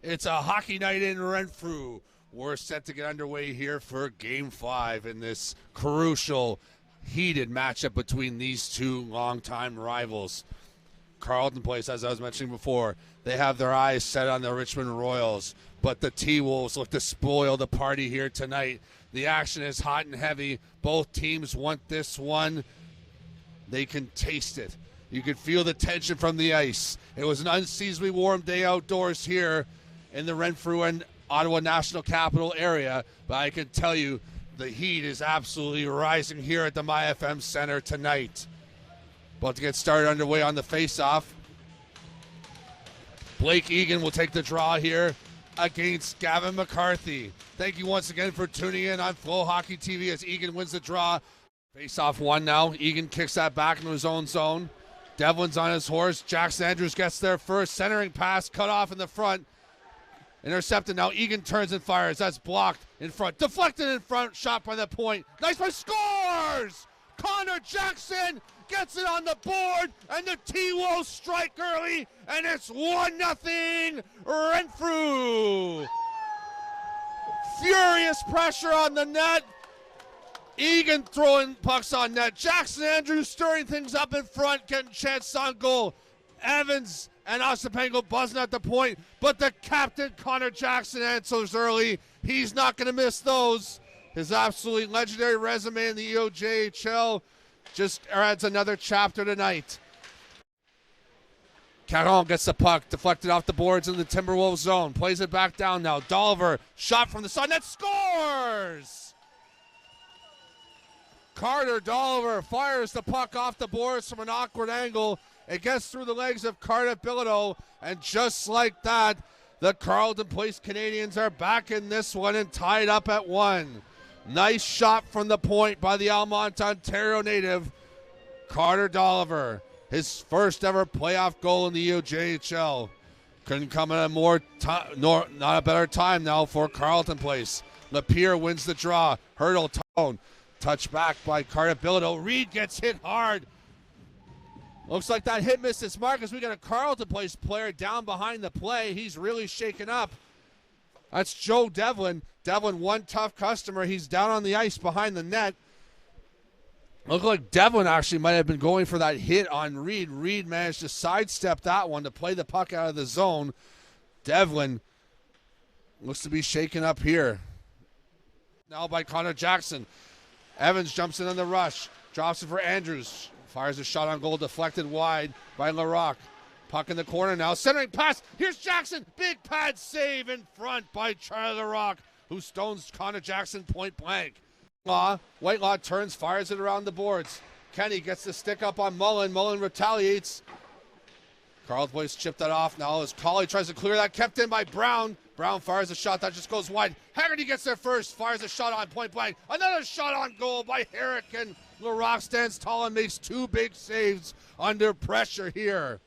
It's a hockey night in Renfrew. We're set to get underway here for Game 5 in this crucial, heated matchup between these two longtime rivals. Carleton Place, as I was mentioning before, they have their eyes set on the Richmond Royals, but the T-Wolves look to spoil the party here tonight. The action is hot and heavy. Both teams want this one. They can taste it. You can feel the tension from the ice. It was an unseasonably warm day outdoors here in the Renfrew and Ottawa National Capital area, but I can tell you the heat is absolutely rising here at the MyFM Center tonight. About to get started underway on the face-off. Blake Egan will take the draw here against Gavin McCarthy. Thank you once again for tuning in on Flow Hockey TV as Egan wins the draw. Face-off one now. Egan kicks that back into his own zone. Devlin's on his horse. Jackson Andrews gets there first. Centering pass cut off in the front. Intercepted now. Egan turns and fires. That's blocked in front. Deflected in front. Shot by the point. Nice play. Scores! Connor Jackson gets it on the board, and the T-Wolves strike early, and it's 1-0 Renfrew. Furious pressure on the net. Egan throwing pucks on net. Jackson Andrews stirring things up in front, getting chances on goal. Evans and Ostapenko buzzing at the point, but the captain, Connor Jackson, answers early. He's not going to miss those. His absolutely legendary resume in the EOJHL just adds another chapter tonight. Carleton gets the puck, deflected off the boards in the Timberwolves zone. Plays it back down now. Dolliver, shot from the side net, scores! Carter Dolliver fires the puck off the boards from an awkward angle. It gets through the legs of Carter Bilodeau, and just like that, the Carleton Place Canadians are back in this one and tied up at 1. Nice shot from the point by the Almont, Ontario native, Carter Dolliver. His first ever playoff goal in the EOJHL. Couldn't come at not a better time now for Carleton Place. Lapierre wins the draw. Hurdle tone. Touch back by Carter Bilodeau. Reed gets hit hard. Looks like that hit missed its mark as we got a Carleton Place player down behind the play. He's really shaken up. That's Joe Devlin. Devlin, one tough customer. He's down on the ice behind the net. Looked like Devlin actually might have been going for that hit on Reed. Reed managed to sidestep that one to play the puck out of the zone. Devlin looks to be shaken up here. Now by Connor Jackson. Evans jumps in on the rush. Drops it for Andrews. Fires a shot on goal, deflected wide by LaRock. Puck in the corner now. Centering pass. Here's Jackson. Big pad save in front by Charlie LaRock, who stones Connor Jackson point blank. Whitelaw turns, fires it around the boards. Kenny gets the stick up on Mullen. Mullen retaliates. Carleton Place chipped that off now as Colley tries to clear that. Kept in by Brown. Brown fires a shot that just goes wide. Haggerty gets there first. Fires a shot on point blank. Another shot on goal by Herrick, and LaRock stands tall and makes two big saves under pressure here.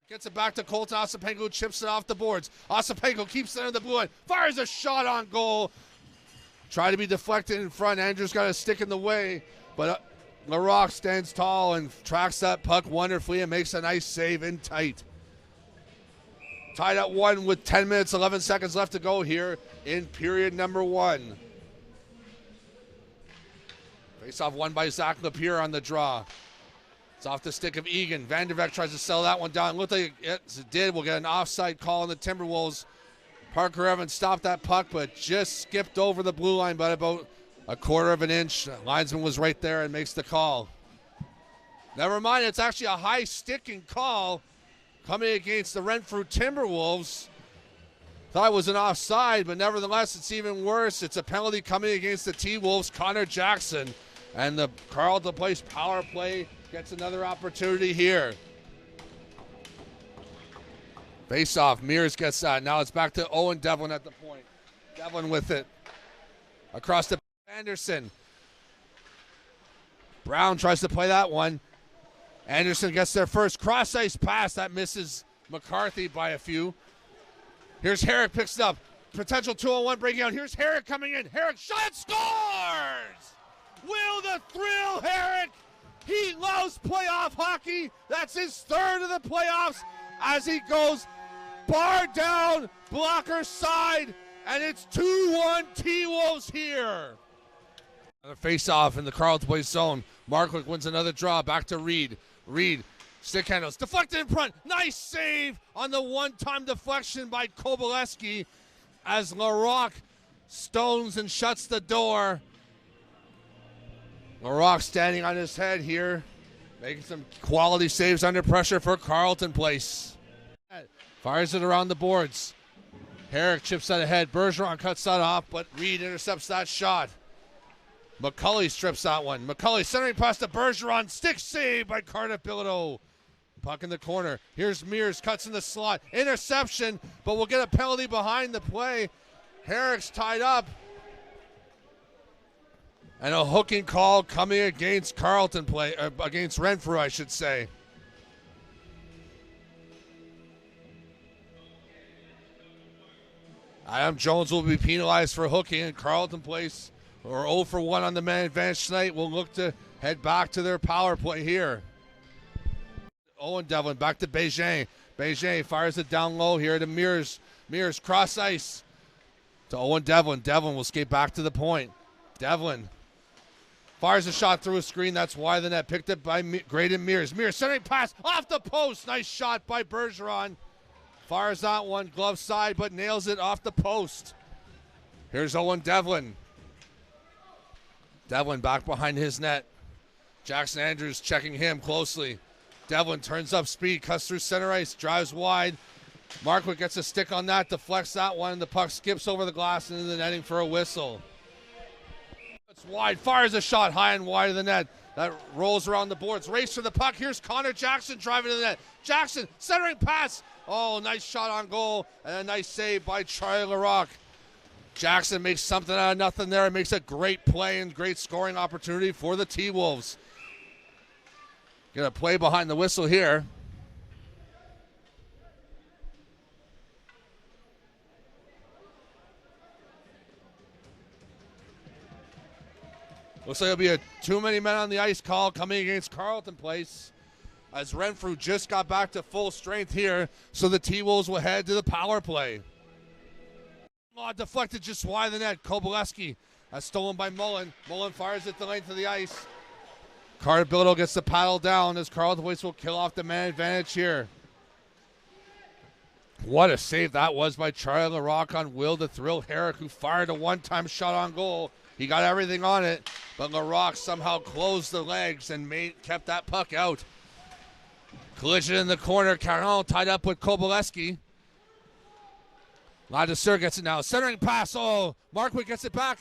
Gets it back to Colton Ostapenko, who chips it off the boards. Ostapenko keeps it in the blue line. Fires a shot on goal. Try to be deflected in front. Andrews got a stick in the way, but LaRock stands tall and tracks that puck wonderfully and makes a nice save in tight. Tied at 1 with 10 minutes, 11 seconds left to go here in period number 1. Face-off won by Zach Lapierre on the draw. It's off the stick of Egan. Vanderbeck tries to settle that one down. Looked like it did. We'll get an offside call on the Timberwolves. Parker Evans stopped that puck, but just skipped over the blue line by about a quarter of an inch. Linesman was right there and makes the call. Never mind, it's actually a high sticking call coming against the Renfrew Timberwolves. Thought it was an offside, but nevertheless, it's even worse. It's a penalty coming against the T-Wolves, Connor Jackson. And the Carleton Place power play gets another opportunity here. Face off. Mears gets that. Now it's back to Owen Devlin at the point. Devlin with it. Across to Anderson. Brown tries to play that one. Anderson gets there first. Cross-ice pass. That misses McCarthy by a few. Here's Herrick, picks it up. Potential 2-on-1 breaking out. Here's Herrick coming in. Herrick shot, scores! Will the thrill, Herrick? He loves playoff hockey. That's his third of the playoffs as he goes Bar down, blocker side, and it's 2-1 T-Wolves here. Another face-off in the Carleton Place zone. Markwick wins another draw. Back to Reed. Reed, stick handles, deflected in front. Nice save on the one-time deflection by Kobyleski as LaRock stones and shuts the door. LaRock standing on his head here, making some quality saves under pressure for Carleton Place. Fires it around the boards. Herrick chips that ahead. Bergeron cuts that off, but Reed intercepts that shot. McCulley strips that one. McCulley centering pass to Bergeron. Stick save by Carleton Bilodeau. Puck in the corner. Here's Mears, cuts in the slot. Interception, but we'll get a penalty behind the play. Herrick's tied up. And a hooking call coming against Carleton play, against Renfrew, I should say. Adam Jones will be penalized for hooking, and Carleton Place, or 0 for 1 on the man advantage tonight, will look to head back to their power play here. Owen Devlin back to Bégin. Bégin fires it down low here to Mears. Mears cross ice to Owen Devlin. Devlin will skate back to the point. Devlin fires a shot through a screen. That's why the net picked up by Graydon Mears. Mears centering pass off the post. Nice shot by Bergeron. Fires that one, glove side, but nails it off the post. Here's Owen Devlin. Devlin back behind his net. Jackson Andrews checking him closely. Devlin turns up speed, cuts through center ice, drives wide. Markwick gets a stick on that, deflects that one. The puck skips over the glass and into the netting for a whistle. It's wide, fires a shot high and wide of the net. That rolls around the boards. Race for the puck. Here's Connor Jackson driving to the net. Jackson, centering pass. Oh, nice shot on goal and a nice save by Charlie LaRock. Jackson makes something out of nothing there and makes a great play and great scoring opportunity for the T-Wolves. Get a play behind the whistle here. Looks like it'll be a too many men on the ice call coming against Carleton Place, as Renfrew just got back to full strength here, so the T-Wolves will head to the power play. Oh, deflected just wide of the net. Kobyleski, stolen by Mullen. Mullen fires it the length of the ice. Carleton Bilodeau gets the paddle down as Carleton Place will kill off the man advantage here. What a save that was by Charlie LaRock on Will the Thrill Herrick, who fired a one-time shot on goal. He got everything on it, but LaRock somehow closed the legs and kept that puck out. Collision in the corner. Carleton tied up with Kobyleski. Ladouceur gets it now. Centering pass. Oh, Markwick gets it back.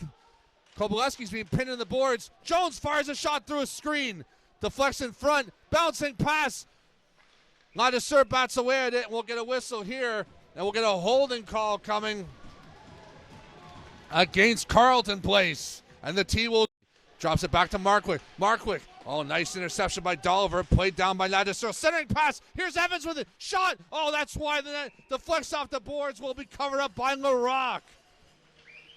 Kobyleski's being pinned in the boards. Jones fires a shot through a screen. Deflects in front. Bouncing pass. Ladouceur bats away at it. We'll get a whistle here, and we'll get a holding call coming against Carleton Place. And the T-Wolves drops it back to Markwick. Markwick. Oh, nice interception by Dolliver. Played down by Ladouceur. Centering pass. Here's Evans with it. Shot. Oh, that's why the net deflects off the boards. Will be covered up by LaRock.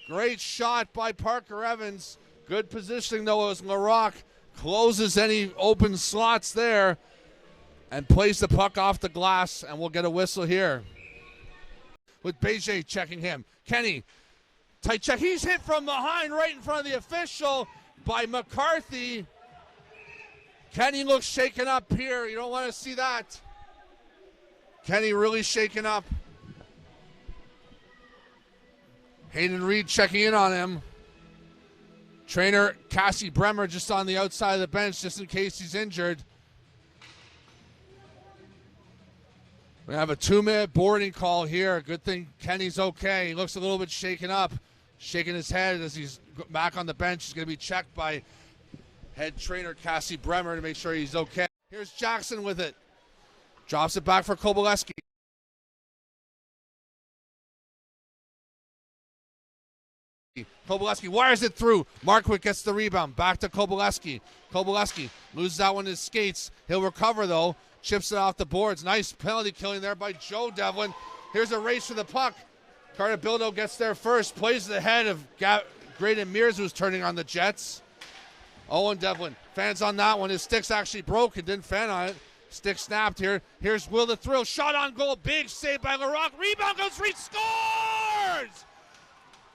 Great shot by Parker Evans. Good positioning, though, as LaRock closes any open slots there and plays the puck off the glass, and we'll get a whistle here. With Bégin checking him. Kenny, tight check. He's hit from behind right in front of the official by McCarthy. Kenny looks shaken up here. You don't want to see that. Kenny really shaken up. Hayden Reed checking in on him. Trainer Cassie Bremer just on the outside of the bench just in case he's injured. We have a 2-minute boarding call here. Good thing Kenny's okay. He looks a little bit shaken up, shaking his head as he's back on the bench. He's going to be checked by head trainer Cassie Bremer to make sure he's okay. Here's Jackson with it. Drops it back for Kobyleski. Kobyleski wires it through. Markwick gets the rebound. Back to Kobyleski. Kobyleski loses that one to his skates. He'll recover, though. Chips it off the boards. Nice penalty killing there by Joe Devlin. Here's a race for the puck. Carleton Bilodeau gets there first. Plays the head of Graydon Mears, who's turning on the Jets. Owen Devlin fans on that one. His stick's actually broke and didn't fan on it. Stick snapped here. Here's Will the Thrill. Shot on goal. Big save by LaRock. Rebound goes free. Scores!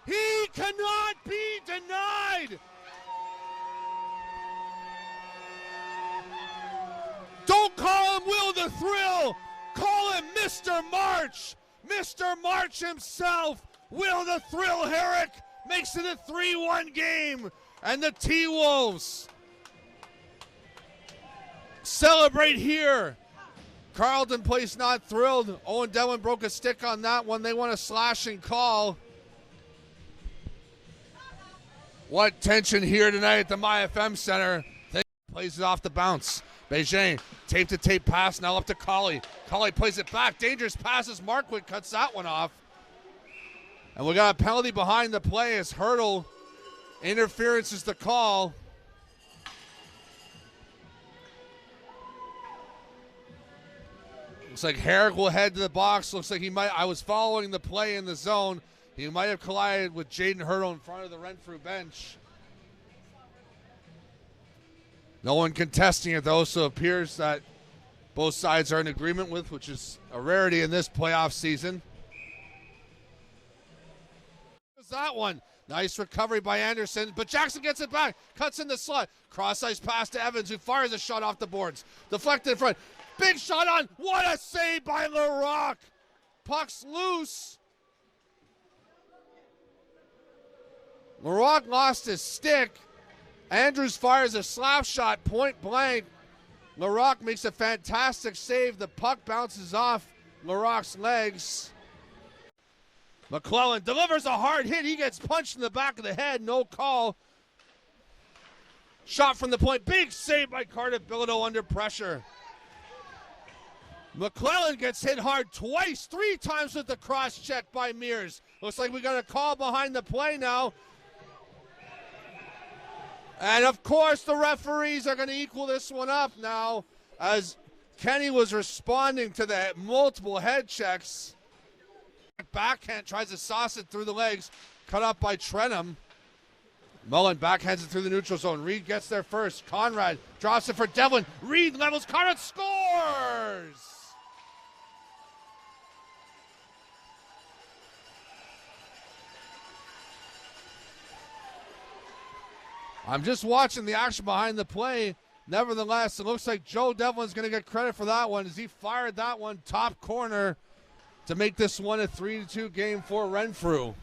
He cannot be denied. Don't call him Will the Thrill. Call him Mr. March. Mr. March himself. Will the Thrill Herrick makes it a 3-1 game. And the T-Wolves celebrate here. Carleton Place not thrilled. Owen Devlin broke a stick on that one. They want a slashing call. What tension here tonight at the MyFM Center. Plays it off the bounce. Beijing, tape-to-tape pass now up to Colley. Colley plays it back. Dangerous passes. Markwood cuts that one off. And we got a penalty behind the play as Hurdle. Interference is the call. Looks like Herrick will head to the box. Looks like he might. I was following the play in the zone. He might have collided with Jaden Hurdle in front of the Renfrew bench. No one contesting it, though, so it appears that both sides are in agreement with, which is a rarity in this playoff season. There's that one. Nice recovery by Anderson, but Jackson gets it back. Cuts in the slot. Cross-ice pass to Evans, who fires a shot off the boards. Deflected in front. Big shot on. What a save by LaRock. Puck's loose. LaRock lost his stick. Andrews fires a slap shot, point blank. LaRock makes a fantastic save. The puck bounces off LaRock's legs. McClellan delivers a hard hit. He gets punched in the back of the head. No call. Shot from the point. Big save by Carleton Bilodeau under pressure. McClellan gets hit hard twice, 3 times with the cross check by Mears. Looks like we got a call behind the play now. And of course the referees are going to equal this one up now as Kenny was responding to the multiple head checks. Backhand tries to sauce it through the legs, cut up by Trenum. Mullen backhands it through the neutral zone. Reed gets there first. Conrad drops it for Devlin. Reed levels. Conrad scores! I'm just watching the action behind the play. Nevertheless, it looks like Joe Devlin's going to get credit for that one as he fired that one top corner to make this one a 3-2 game for Renfrew.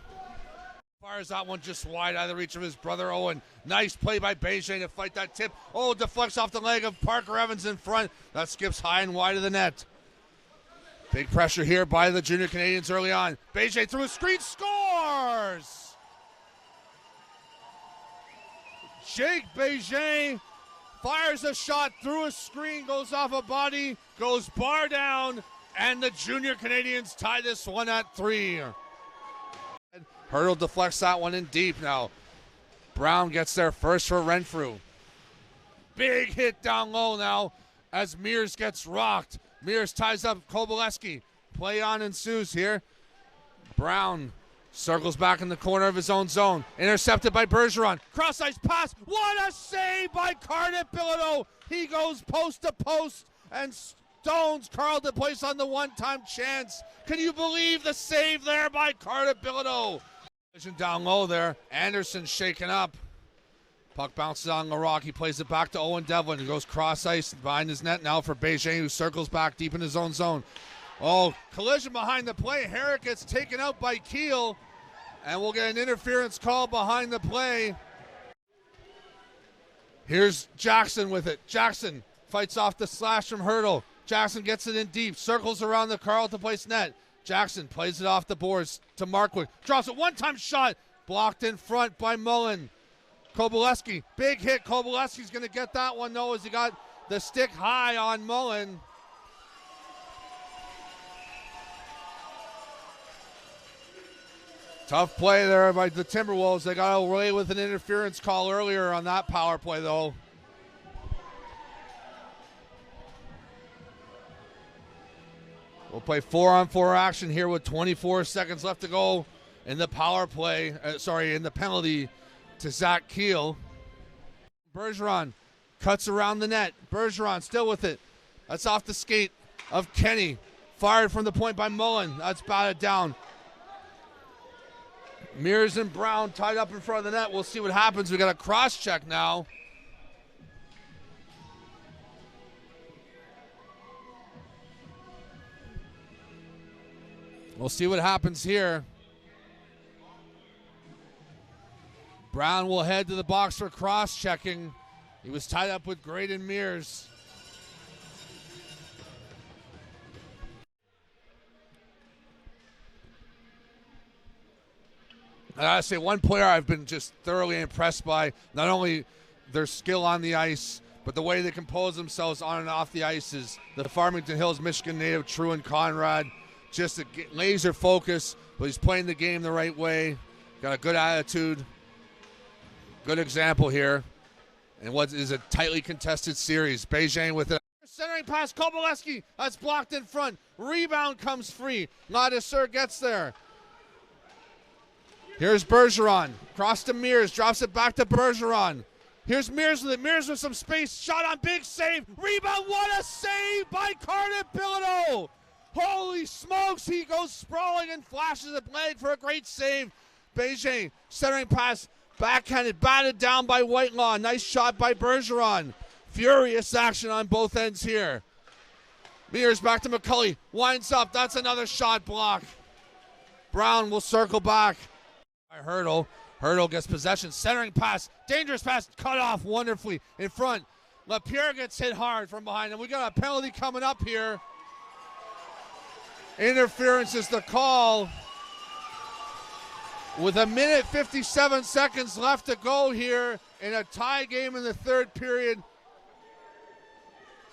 Fires that one just wide out of the reach of his brother Owen. Nice play by Beijing to fight that tip. Oh, deflects off the leg of Parker Evans in front. That skips high and wide of the net. Big pressure here by the Junior Canadians early on. Beijing through a screen, scores! Jake Beijing fires a shot through a screen, goes off a body, goes bar down, and the Junior Canadians tie this one at 3. Hurdle deflects that one in deep now. Brown gets there first for Renfrew. Big hit down low now as Mears gets rocked. Mears ties up Koboleski. Play on ensues here. Brown circles back in the corner of his own zone. Intercepted by Bergeron. Cross-ice pass. What a save by Carleton Bilodeau. He goes post to post and stones Carleton Place on the one-time chance. Can you believe the save there by Carleton Bilodeau? Down low there. Anderson shaken up. Puck bounces on LaRock. He plays it back to Owen Devlin. He goes cross-ice behind his net now for Beijing, who circles back deep in his own zone. Oh, collision behind the play. Herrick gets taken out by Keel, and we'll get an interference call behind the play. Here's Jackson with it. Jackson fights off the slash from Hurdle. Jackson gets it in deep, circles around the Carleton Place net. Jackson plays it off the boards to Markwood. Drops a one-time shot, blocked in front by Mullen. Koboleski, big hit. Koboleski's going to get that one, though, as he got the stick high on Mullen. Tough play there by the Timberwolves. They got away with an interference call earlier on that power play, though. We'll play 4-on-4 action here with 24 seconds left to go in the power play. In the penalty to Zach Keel. Bergeron cuts around the net. Bergeron still with it. That's off the skate of Kenny. Fired from the point by Mullen. That's batted down. Mears and Brown tied up in front of the net. We'll see what happens. We got a cross check now. We'll see what happens here. Brown will head to the box for cross-checking. He was tied up with Graydon Mears. I gotta say, one player I've been just thoroughly impressed by, not only their skill on the ice, but the way they compose themselves on and off the ice, is the Farmington Hills, Michigan native, Truan Conrad. Just a laser focus, but he's playing the game the right way. Got a good attitude. Good example here. And what is a tightly contested series. Beijing with it. Centering pass, Kobolewski. That's blocked in front. Rebound comes free. Ladisseur gets there. Here's Bergeron. Cross to Mears. Drops it back to Bergeron. Here's Mears with it. Mears with some space. Shot on, big save. Rebound. What a save by Carleton Bilodeau. Holy smokes, he goes sprawling and flashes a blade for a great save. Beijing, centering pass, backhanded, batted down by Whitelaw. Nice shot by Bergeron. Furious action on both ends here. Mears back to McCully, winds up, that's another shot block. Brown will circle back. Hurdle gets possession, centering pass, dangerous pass, cut off wonderfully in front. LaPierre gets hit hard from behind, and we got a penalty coming up here. Interference is the call. With a minute 57 seconds left to go here in a tie game in the third period,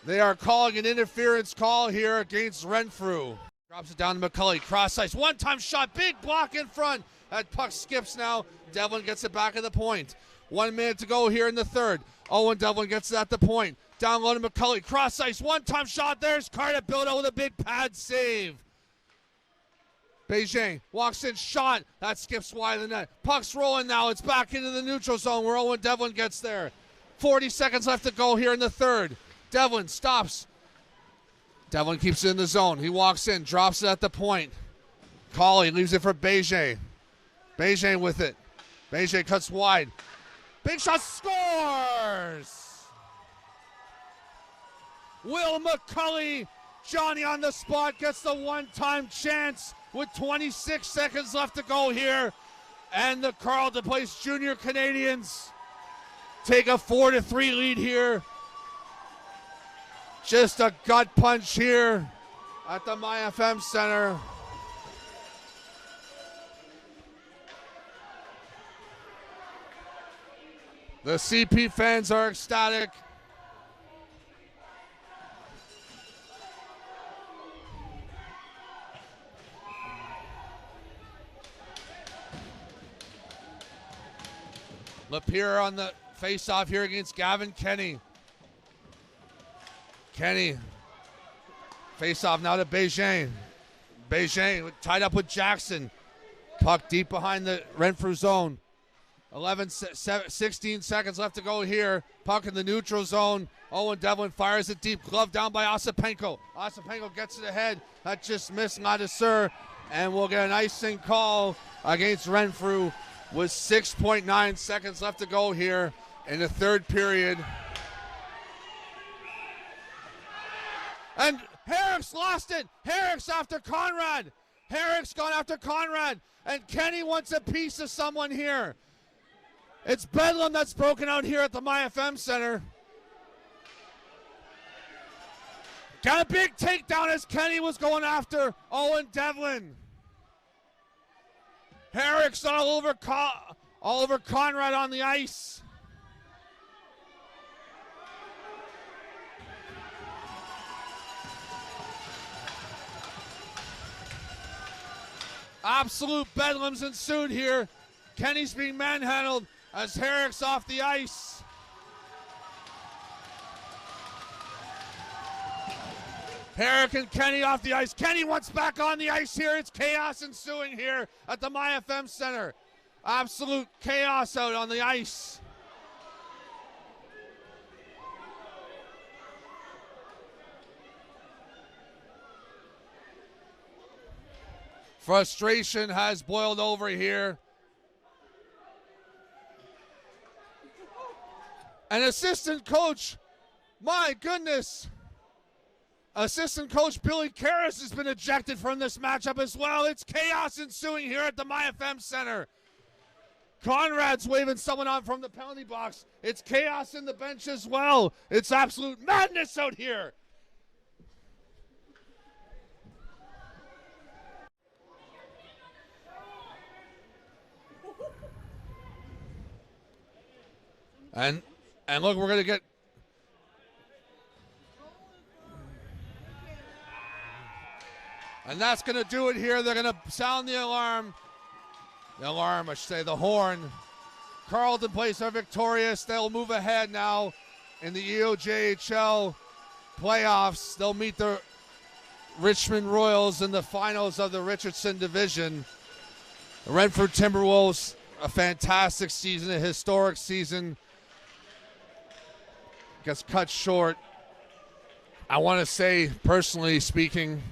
they are calling an interference call here against Renfrew. Drops it down to McCully, cross ice, one-time shot, big block in front. That puck skips now. Devlin gets it back at the point. 1 minute to go here in the third. Owen Devlin gets it at the point. Down low to McCully, cross ice, one-time shot. There's Carleton Bilodeau with a big pad save. Beijing walks in, shot. That skips wide of the net. Puck's rolling now. It's back into the neutral zone where Owen Devlin gets there. 40 seconds left to go here in the third. Devlin stops. Devlin keeps it in the zone. He walks in, drops it at the point. Colley leaves it for Beijing. Beijing with it. Beijing cuts wide. Big shot, scores! Will McCully, Johnny on the spot, gets the one-time chance with 26 seconds left to go here. And the Carleton Place Junior Canadians take a 4-3 lead here. Just a gut punch here at the MyFM Center. The CP fans are ecstatic. LaPierre on the face-off here against Gavin Kenny. Kenny, face-off now to Beijing. Beijing tied up with Jackson. Puck deep behind the Renfrew zone. 16 seconds left to go here. Puck in the neutral zone. Owen Devlin fires it deep. Glove down by Osipenko. Osipenko gets it ahead. That just missed Ladisseur. And we'll get an icing call against Renfrew with 6.9 seconds left to go here in the third period. And Herrick's lost it. Herrick's after Conrad. Herrick's gone after Conrad. And Kenny wants a piece of someone here. It's bedlam that's broken out here at the MyFM Center. Got a big takedown as Kenny was going after Owen Devlin. Herrick's all over Conrad on the ice. Absolute bedlam's ensued here. Kenny's being manhandled as Herrick's off the ice. Herrick and Kenny off the ice. Kenny wants back on the ice here. It's chaos ensuing here at the MyFM Center. Absolute chaos out on the ice. Frustration has boiled over here. And assistant coach, my goodness, assistant coach Billy Karras has been ejected from this matchup as well. It's chaos ensuing here at the MyFM Center. Conrad's waving someone on from the penalty box. It's chaos in the bench as well. It's absolute madness out here. And look, we're going to get... And that's going to do it here. They're going to sound the alarm. The alarm, I should say, the horn. Carleton Place are victorious. They'll move ahead now in the EOJHL playoffs. They'll meet the Richmond Royals in the finals of the Richardson division. The renfrew Timberwolves, a fantastic season, a historic season. Gets cut short. I want to say, personally speaking,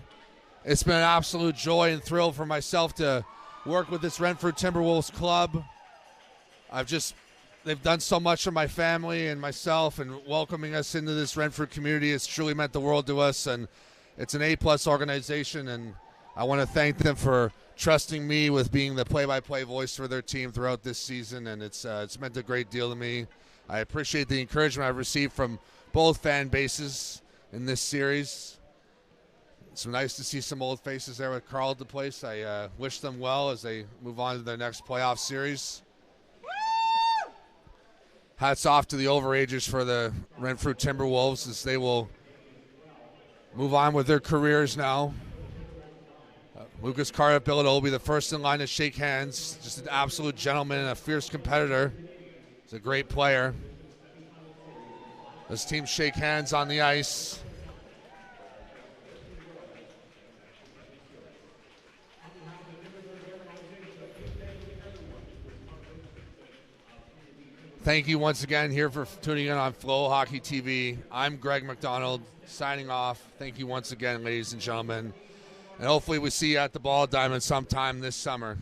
it's been an absolute joy and thrill for myself to work with this renfrew Timberwolves club. They've done so much for my family and myself, and welcoming us into this renfrew community has truly meant the world to us, and it's an A-plus organization, and I want to thank them for trusting me with being the play-by-play voice for their team throughout this season, and it's meant a great deal to me. I appreciate the encouragement I've received from both fan bases in this series. It's nice to see some old faces there with Carleton Place. I wish them well as they move on to their next playoff series. Woo! Hats off to the overagers for the renfrew Timberwolves as they will move on with their careers now. Lucas Carleton will be the first in line to shake hands. Just an absolute gentleman and a fierce competitor. He's a great player. This team shake hands on the ice. Thank you once again here for tuning in on Flow Hockey TV. I'm Greg McDonald signing off. Thank you once again, ladies and gentlemen. And hopefully we see you at the Ball Diamond sometime this summer.